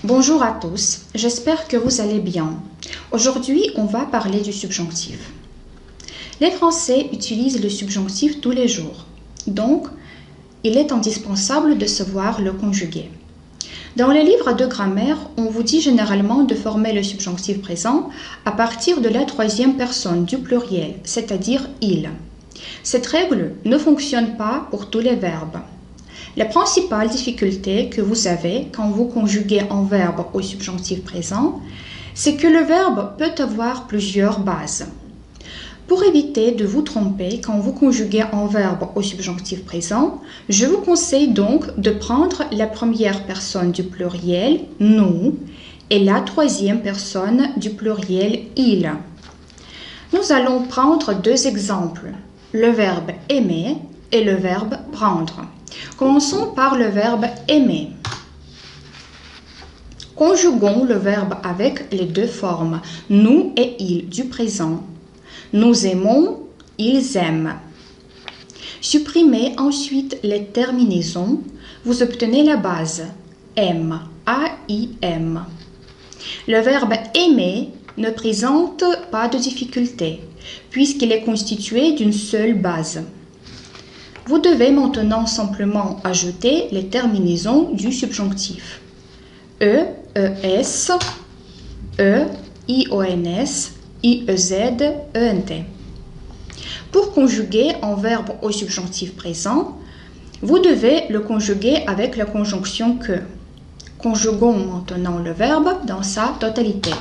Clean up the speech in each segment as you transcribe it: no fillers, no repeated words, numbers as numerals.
Bonjour à tous, j'espère que vous allez bien. Aujourd'hui, on va parler du subjonctif. Les Français utilisent le subjonctif tous les jours, donc il est indispensable de savoir le conjuguer. Dans les livres de grammaire, on vous dit généralement de former le subjonctif présent à partir de la troisième personne du pluriel, c'est-à-dire « il ». Cette règle ne fonctionne pas pour tous les verbes. La principale difficulté que vous avez quand vous conjuguez un verbe au subjonctif présent, c'est que le verbe peut avoir plusieurs bases. Pour éviter de vous tromper quand vous conjuguez un verbe au subjonctif présent, je vous conseille donc de prendre la première personne du pluriel « nous » et la troisième personne du pluriel « il ». Nous allons prendre deux exemples, le verbe « aimer » et le verbe « prendre ». Commençons par le verbe « aimer ». Conjuguons le verbe avec les deux formes « nous » et « il » du présent. Nous aimons, ils aiment. Supprimez ensuite les terminaisons. Vous obtenez la base aime, A-I-M. Le verbe aimer ne présente pas de difficulté puisqu'il est constitué d'une seule base. Vous devez maintenant simplement ajouter les terminaisons du subjonctif. E, ES, E, IONS, IEZ, ENT. Pour conjuguer un verbe au subjonctif présent, vous devez le conjuguer avec la conjonction que. Conjuguons maintenant le verbe dans sa totalité.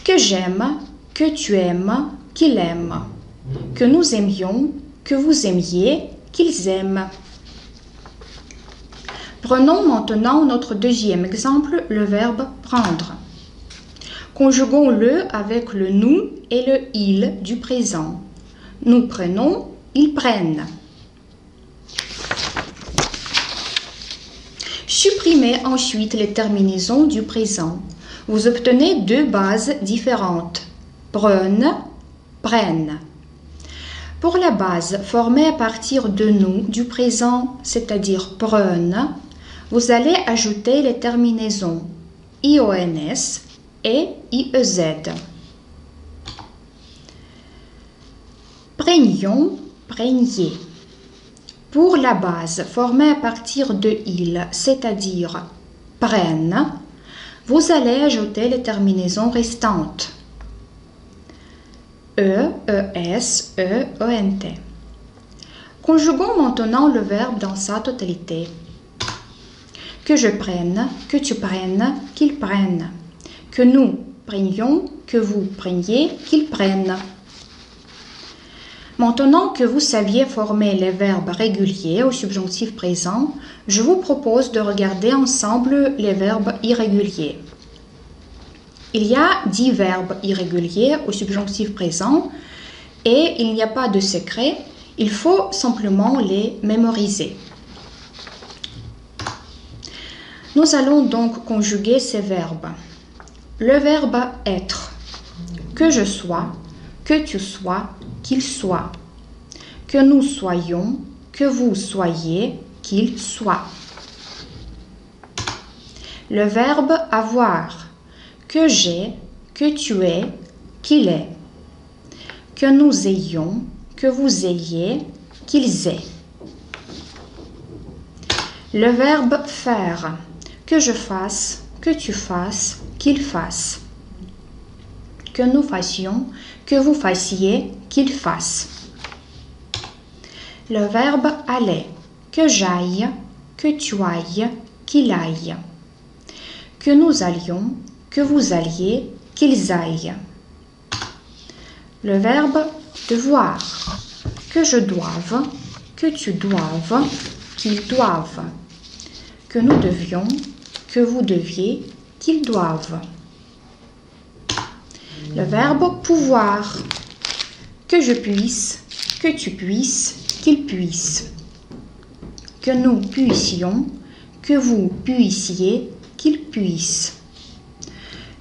Que j'aime, que tu aimes, qu'il aime. Que nous aimions, que vous aimiez, qu'ils aiment. Prenons maintenant notre deuxième exemple, le verbe prendre. Conjuguons-le avec le nous et le il du présent. Nous prenons, ils prennent. Supprimez ensuite les terminaisons du présent. Vous obtenez deux bases différentes. Prennent, prennent. Pour la base formée à partir de nous du présent, c'est-à-dire prennent, vous allez ajouter les terminaisons IONS et IEZ. Prenions, preniez. Pour la base formée à partir de il, c'est-à-dire prennent, vous allez ajouter les terminaisons restantes. E, ES, E, ENT. Conjuguons maintenant le verbe dans sa totalité. Que je prenne, que tu prennes, qu'ils prennent. Que nous prenions, que vous preniez, qu'ils prennent. Maintenant que vous saviez former les verbes réguliers au subjonctif présent, je vous propose de regarder ensemble les verbes irréguliers. Il y a 10 verbes irréguliers au subjonctif présent et il n'y a pas de secret, il faut simplement les mémoriser. Nous allons donc conjuguer ces verbes. Le verbe être, que je sois, que tu sois, qu'il soit. Que nous soyons, que vous soyez, qu'il soit. Le verbe avoir, que j'ai, que tu aies, qu'il est. Que nous ayons, que vous ayez, qu'ils aient. Le verbe faire, que je fasse, que tu fasses, qu'il fasse. Que nous fassions, que vous fassiez, qu'il fasse. Le verbe aller, que j'aille, que tu ailles, qu'il aille. Que nous allions, que vous alliez, qu'ils aillent. Le verbe devoir, que je doive, que tu doives, qu'ils doivent. Que nous devions, que vous deviez, qu'ils doivent. Le verbe pouvoir, que je puisse, que tu puisses, qu'il puisse. Que nous puissions, que vous puissiez, qu'il puisse.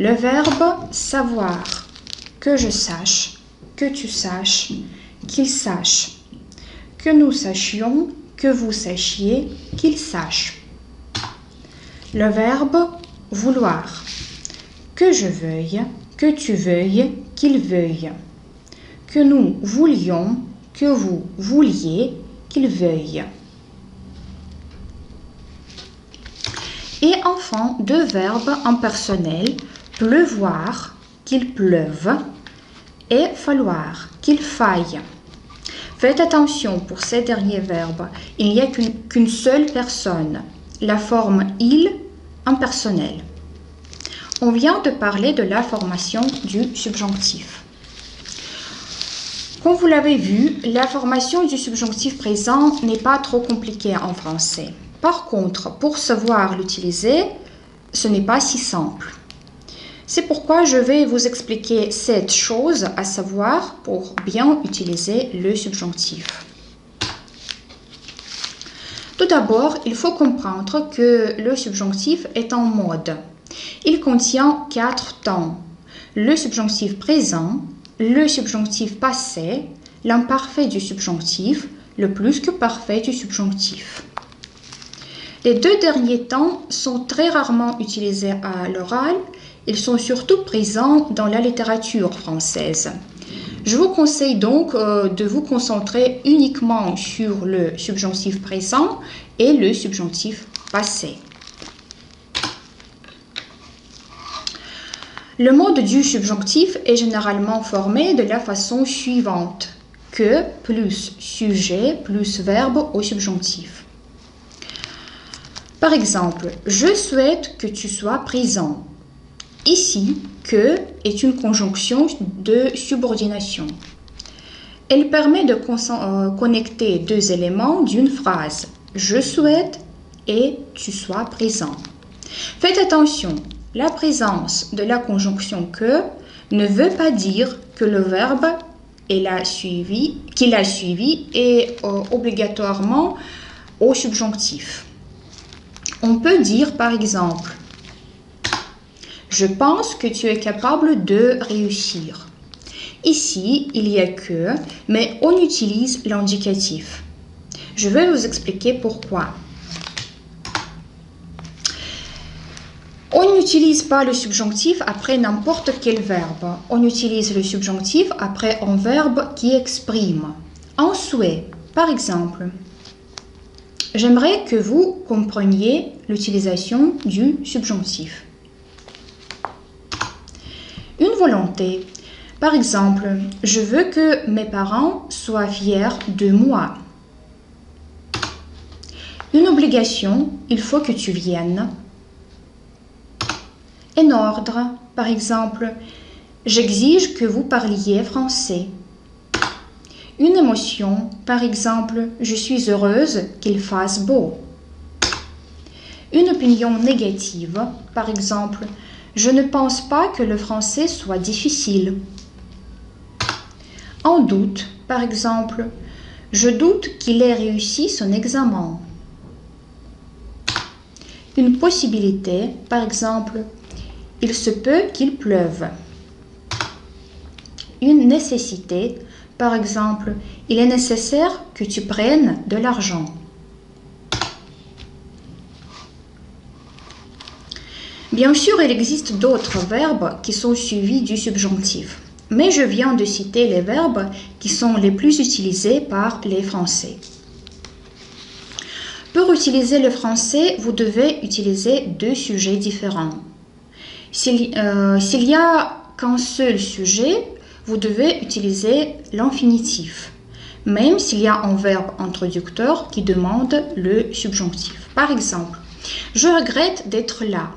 Le verbe savoir, que je sache, que tu saches, qu'il sache. Que nous sachions, que vous sachiez, qu'il sache. Le verbe vouloir. Que je veuille, que tu veuilles, qu'il veuille. Que nous voulions, que vous vouliez, qu'il veuille. Et enfin, deux verbes impersonnels, pleuvoir, qu'il pleuve, et falloir, qu'il faille. Faites attention pour ces derniers verbes, il n'y a qu'une seule personne, la forme il impersonnelle. On vient de parler de la formation du subjonctif. Comme vous l'avez vu, la formation du subjonctif présent n'est pas trop compliquée en français. Par contre, pour savoir l'utiliser, ce n'est pas si simple. C'est pourquoi je vais vous expliquer 7 choses à savoir pour bien utiliser le subjonctif. Tout d'abord, il faut comprendre que le subjonctif est en mode. Il contient 4 temps. Le subjonctif présent, le subjonctif passé, l'imparfait du subjonctif, le plus que parfait du subjonctif. Les deux derniers temps sont très rarement utilisés à l'oral. Ils sont surtout présents dans la littérature française. Je vous conseille donc de vous concentrer uniquement sur le subjonctif présent et le subjonctif passé. Le mode du subjonctif est généralement formé de la façon suivante: que plus sujet plus verbe au subjonctif. Par exemple, je souhaite que tu sois présent. Ici, que est une conjonction de subordination. Elle permet de connecter deux éléments d'une phrase. Je souhaite et tu sois présent. Faites attention, la présence de la conjonction que ne veut pas dire que le verbe qu'il a suivi est obligatoirement au subjonctif. On peut dire par exemple: je pense que tu es capable de réussir. Ici, il y a que, mais on utilise l'indicatif. Je vais vous expliquer pourquoi. On n'utilise pas le subjonctif après n'importe quel verbe. On utilise le subjonctif après un verbe qui exprime un souhait. Par exemple, j'aimerais que vous compreniez l'utilisation du subjonctif. Une volonté. Par exemple, je veux que mes parents soient fiers de moi. Une obligation, il faut que tu viennes. Un ordre, par exemple, j'exige que vous parliez français. Une émotion, par exemple, je suis heureuse qu'il fasse beau. Une opinion négative, par exemple, je ne pense pas que le français soit difficile. Un doute, par exemple, je doute qu'il ait réussi son examen. Une possibilité, par exemple, il se peut qu'il pleuve. Une nécessité, par exemple, il est nécessaire que tu prennes de l'argent. Bien sûr, il existe d'autres verbes qui sont suivis du subjonctif, mais je viens de citer les verbes qui sont les plus utilisés par les Français. Pour utiliser le français, vous devez utiliser deux sujets différents. S'il n'y a qu'un seul sujet, vous devez utiliser l'infinitif, même s'il y a un verbe introducteur qui demande le subjonctif. Par exemple, je regrette d'être là.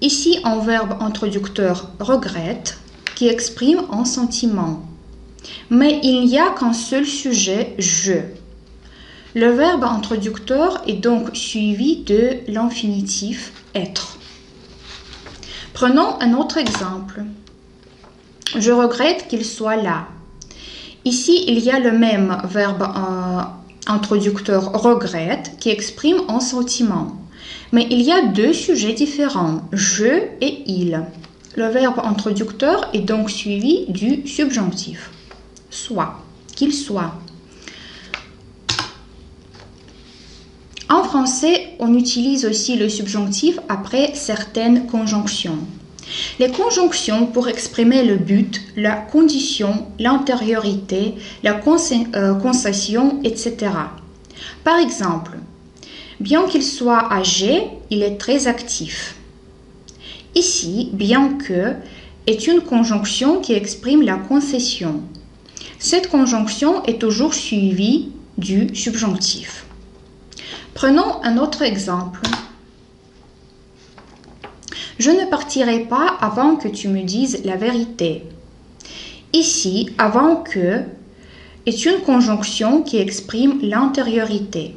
Ici, un verbe introducteur regrette qui exprime un sentiment. Mais il n'y a qu'un seul sujet, je. Le verbe introducteur est donc suivi de l'infinitif être. Prenons un autre exemple. Je regrette qu'il soit là. Ici, il y a le même verbe introducteur regrette qui exprime un sentiment. Mais il y a deux sujets différents, je et il. Le verbe introducteur est donc suivi du subjonctif. Soit, qu'il soit. En français, on utilise aussi le subjonctif après certaines conjonctions. Les conjonctions pour exprimer le but, la condition, l'antériorité, la concession, etc. Par exemple, bien qu'il soit âgé, il est très actif. Ici, bien que est une conjonction qui exprime la concession. Cette conjonction est toujours suivie du subjonctif. Prenons un autre exemple. Je ne partirai pas avant que tu me dises la vérité. Ici, avant que est une conjonction qui exprime l'antériorité.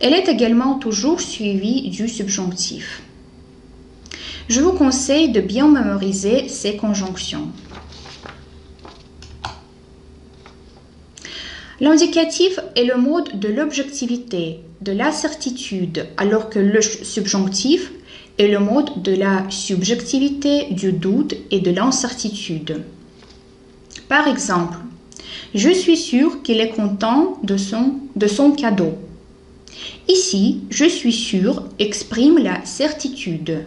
Elle est également toujours suivie du subjonctif. Je vous conseille de bien mémoriser ces conjonctions. L'indicatif est le mode de l'objectivité, de la certitude, alors que le subjonctif est le mode de la subjectivité, du doute et de l'incertitude. Par exemple, je suis sûr qu'il est content de son cadeau. Ici, je suis sûr exprime la certitude.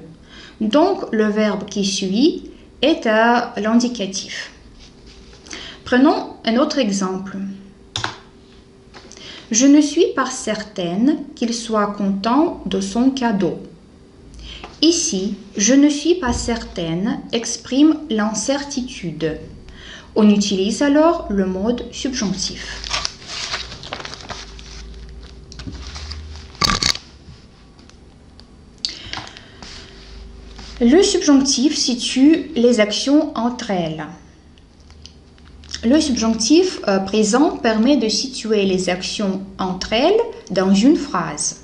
Donc, le verbe qui suit est à l'indicatif. Prenons un autre exemple. Je ne suis pas certaine qu'il soit content de son cadeau. Ici, je ne suis pas certaine exprime l'incertitude. On utilise alors le mode subjonctif. Le subjonctif situe les actions entre elles. Le subjonctif présent permet de situer les actions entre elles dans une phrase.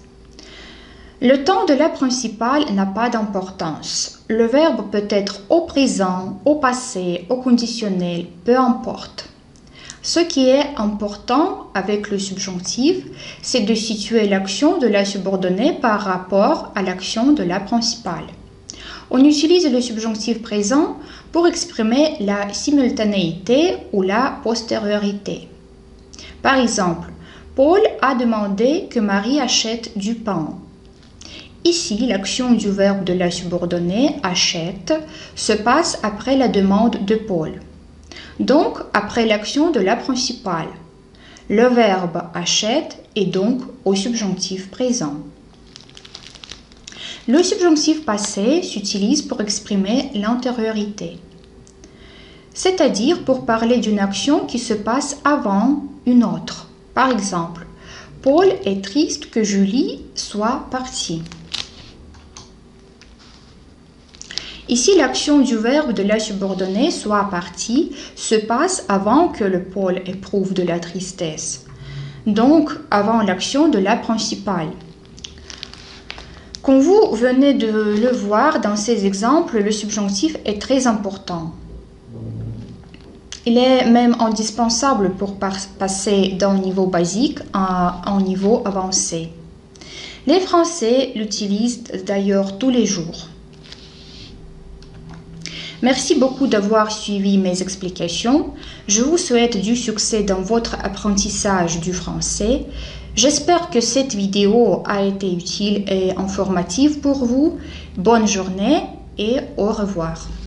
Le temps de la principale n'a pas d'importance. Le verbe peut être au présent, au passé, au conditionnel, peu importe. Ce qui est important avec le subjonctif, c'est de situer l'action de la subordonnée par rapport à l'action de la principale. On utilise le subjonctif présent pour exprimer la simultanéité ou la postériorité. Par exemple, Paul a demandé que Marie achète du pain. Ici, l'action du verbe de la subordonnée achète se passe après la demande de Paul. Donc, après l'action de la principale. Le verbe achète est donc au subjonctif présent. Le subjonctif passé s'utilise pour exprimer l'antériorité, c'est-à-dire pour parler d'une action qui se passe avant une autre. Par exemple, Paul est triste que Julie soit partie. Ici, l'action du verbe de la subordonnée soit partie se passe avant que le Paul éprouve de la tristesse, donc avant l'action de la principale. Comme vous venez de le voir dans ces exemples, le subjonctif est très important. Il est même indispensable pour passer d'un niveau basique à un niveau avancé. Les Français l'utilisent d'ailleurs tous les jours. Merci beaucoup d'avoir suivi mes explications. Je vous souhaite du succès dans votre apprentissage du français. J'espère que cette vidéo a été utile et informative pour vous. Bonne journée et au revoir.